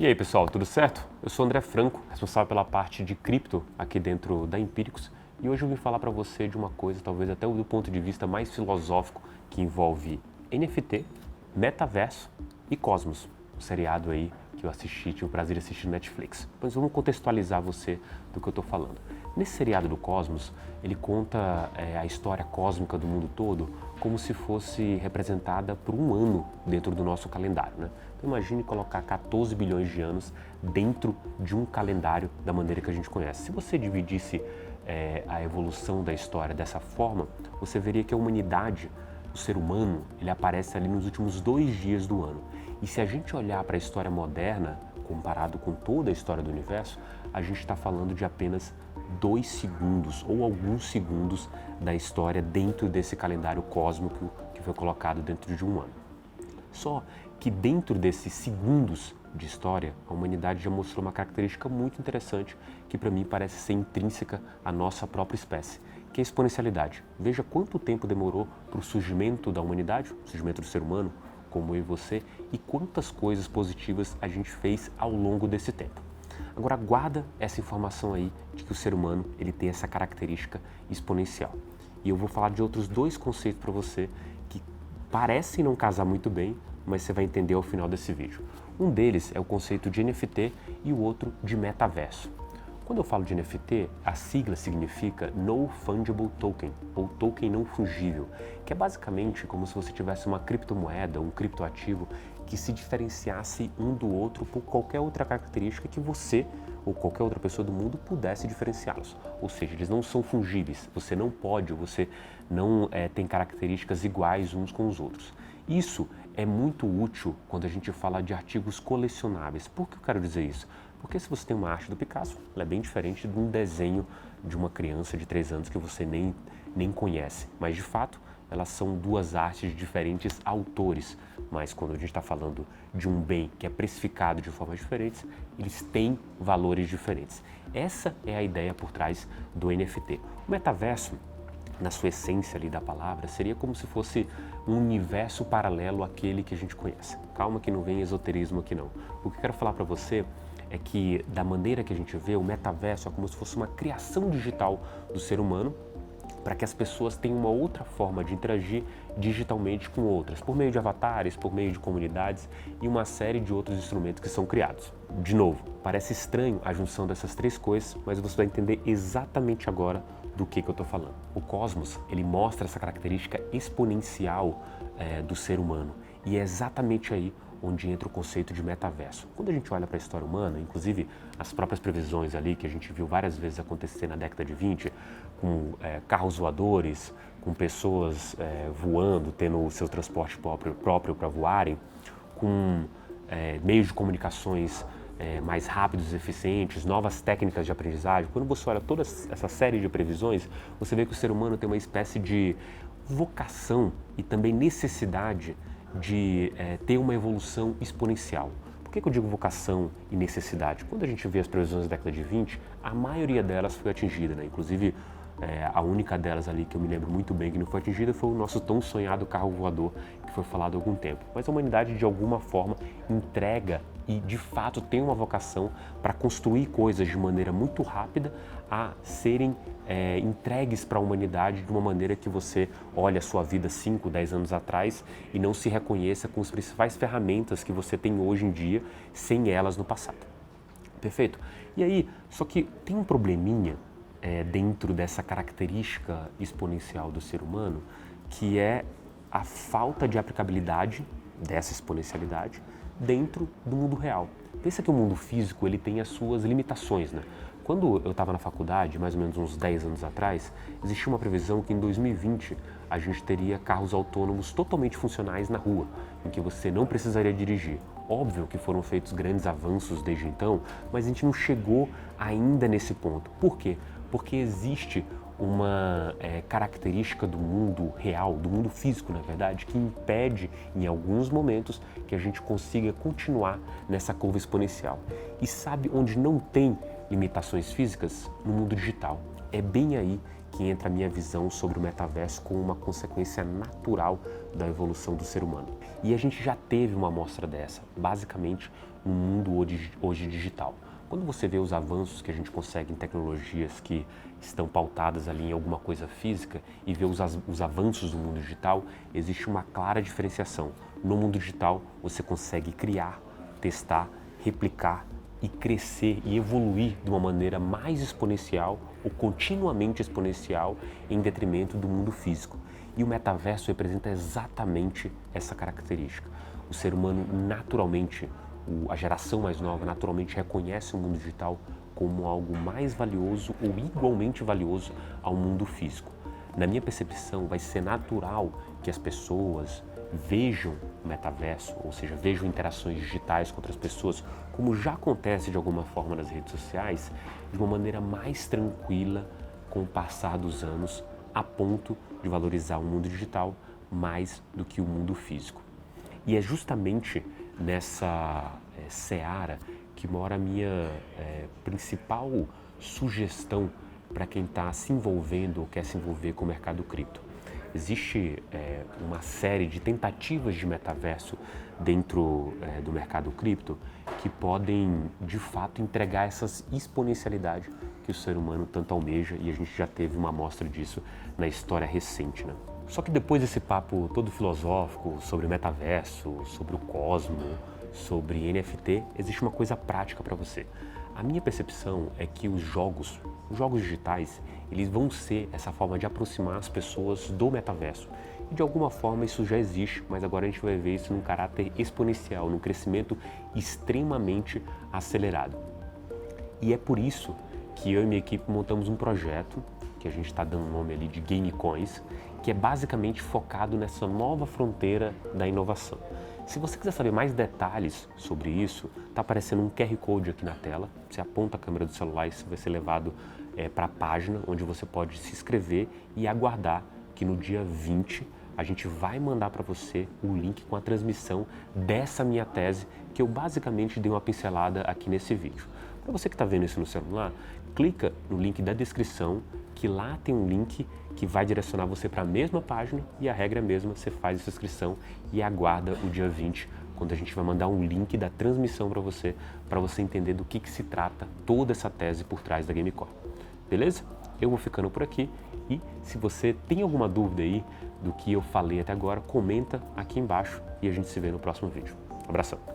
E aí pessoal, tudo certo? Eu sou André Franco, responsável pela parte de cripto aqui dentro da Empíricos, e hoje eu vim falar para você de uma coisa, talvez até do ponto de vista mais filosófico, que envolve NFT, metaverso e Cosmos, um seriado aí que eu assisti, tive o prazer de assistir no Netflix. Mas vamos contextualizar você do que eu estou falando. Nesse seriado do Cosmos, ele conta a história cósmica do mundo todo como se fosse representada por um ano dentro do nosso calendário, né? Então imagine colocar 14 bilhões de anos dentro de um calendário da maneira que a gente conhece. Se você dividisse a evolução da história dessa forma, você veria que a humanidade, o ser humano, ele aparece ali nos últimos 2 dias do ano. E se a gente olhar para a história moderna, comparado com toda a história do universo, a gente está falando de apenas 2 segundos ou alguns segundos da história dentro desse calendário cósmico que foi colocado dentro de um ano. Só que dentro desses segundos de história, a humanidade já mostrou uma característica muito interessante que para mim parece ser intrínseca à nossa própria espécie, que é a exponencialidade. Veja quanto tempo demorou para o surgimento da humanidade, o surgimento do ser humano, como eu e você, e quantas coisas positivas a gente fez ao longo desse tempo. Agora guarda essa informação aí de que o ser humano ele tem essa característica exponencial. E eu vou falar de outros 2 conceitos para você que parecem não casar muito bem, mas você vai entender ao final desse vídeo. Um deles é o conceito de NFT e o outro de metaverso. Quando eu falo de NFT, a sigla significa No Fungible Token, ou token não fungível, que é basicamente como se você tivesse uma criptomoeda, um criptoativo que se diferenciasse um do outro por qualquer outra característica que você ou qualquer outra pessoa do mundo pudesse diferenciá-los. Ou seja, eles não são fungíveis, você não pode, você não tem características iguais uns com os outros. Isso é muito útil quando a gente fala de artigos colecionáveis. Por que eu quero dizer isso? Porque se você tem uma arte do Picasso, ela é bem diferente de um desenho de uma criança de 3 anos que você nem conhece. Mas, de fato, elas são 2 artes de diferentes autores. Mas quando a gente está falando de um bem que é precificado de formas diferentes, eles têm valores diferentes. Essa é a ideia por trás do NFT. O metaverso, na sua essência ali da palavra, seria como se fosse um universo paralelo àquele que a gente conhece. Calma que não vem esoterismo aqui não. O que eu quero falar para você é que, da maneira que a gente vê, o metaverso é como se fosse uma criação digital do ser humano para que as pessoas tenham uma outra forma de interagir digitalmente com outras, por meio de avatares, por meio de comunidades e uma série de outros instrumentos que são criados. De novo, parece estranho a junção dessas 3 coisas, mas você vai entender exatamente agora do que eu estou falando. O Cosmos, ele mostra essa característica exponencial do ser humano e é exatamente aí onde entra o conceito de metaverso. Quando a gente olha para a história humana, inclusive as próprias previsões ali que a gente viu várias vezes acontecer na década de 20, com carros voadores, com pessoas voando, tendo o seu transporte próprio para voarem, com meios de comunicações mais rápidos e eficientes, novas técnicas de aprendizagem. Quando você olha toda essa série de previsões, você vê que o ser humano tem uma espécie de vocação e também necessidade de ter uma evolução exponencial. Por que eu digo vocação e necessidade? Quando a gente vê as previsões da década de 20, a maioria delas foi atingida, né? Inclusive, a única delas ali que eu me lembro muito bem que não foi atingida foi o nosso tão sonhado carro voador, que foi falado há algum tempo. Mas a humanidade, de alguma forma, entrega e, de fato, tem uma vocação para construir coisas de maneira muito rápida a serem entregues para a humanidade de uma maneira que você olha a sua vida 5, 10 anos atrás e não se reconheça com as principais ferramentas que você tem hoje em dia sem elas no passado. Perfeito? E aí, só que tem um probleminha dentro dessa característica exponencial do ser humano, que é a falta de aplicabilidade dessa exponencialidade dentro do mundo real. Pensa que o mundo físico ele tem as suas limitações, né? Quando eu estava na faculdade, mais ou menos uns 10 anos atrás, existia uma previsão que em 2020 a gente teria carros autônomos totalmente funcionais na rua, em que você não precisaria dirigir. Óbvio que foram feitos grandes avanços desde então, mas a gente não chegou ainda nesse ponto. Por quê? Porque existe uma característica do mundo real, do mundo físico, na verdade, que impede, em alguns momentos, que a gente consiga continuar nessa curva exponencial. E sabe onde não tem limitações físicas? No mundo digital. É bem aí que entra a minha visão sobre o metaverso como uma consequência natural da evolução do ser humano. E a gente já teve uma amostra dessa, basicamente no mundo hoje digital. Quando você vê os avanços que a gente consegue em tecnologias que estão pautadas ali em alguma coisa física e vê os avanços do mundo digital, existe uma clara diferenciação. No mundo digital, você consegue criar, testar, replicar e crescer e evoluir de uma maneira mais exponencial ou continuamente exponencial em detrimento do mundo físico. E o metaverso representa exatamente essa característica. O ser humano naturalmente, a geração mais nova naturalmente reconhece o mundo digital como algo mais valioso ou igualmente valioso ao mundo físico. Na minha percepção, vai ser natural que as pessoas vejam o metaverso, ou seja, vejam interações digitais com outras pessoas, como já acontece de alguma forma nas redes sociais, de uma maneira mais tranquila com o passar dos anos, a ponto de valorizar o mundo digital mais do que o mundo físico. E é justamente nessa seara que mora a minha principal sugestão para quem está se envolvendo ou quer se envolver com o mercado cripto. Existe uma série de tentativas de metaverso dentro do mercado cripto que podem, de fato, entregar essas exponencialidades que o ser humano tanto almeja, e a gente já teve uma amostra disso na história recente, né? Só que depois desse papo todo filosófico sobre metaverso, sobre o cosmo, sobre NFT, existe uma coisa prática para você. A minha percepção é que os jogos digitais, eles vão ser essa forma de aproximar as pessoas do metaverso. E de alguma forma isso já existe, mas agora a gente vai ver isso num caráter exponencial, num crescimento extremamente acelerado. E é por isso que eu e minha equipe montamos um projeto, que a gente está dando o nome ali de Gamecoins, que é basicamente focado nessa nova fronteira da inovação. Se você quiser saber mais detalhes sobre isso, está aparecendo um QR Code aqui na tela. Você aponta a câmera do celular e isso vai ser levado para a página onde você pode se inscrever e aguardar que no dia 20 a gente vai mandar para você o link com a transmissão dessa minha tese que eu basicamente dei uma pincelada aqui nesse vídeo. Para você que está vendo isso no celular, clica no link da descrição, que lá tem um link que vai direcionar você para a mesma página e a regra é a mesma, você faz essa inscrição e aguarda o dia 20, quando a gente vai mandar um link da transmissão para você entender do que se trata toda essa tese por trás da Gamecoin. Beleza? Eu vou ficando por aqui e se você tem alguma dúvida aí do que eu falei até agora, comenta aqui embaixo e a gente se vê no próximo vídeo. Abração!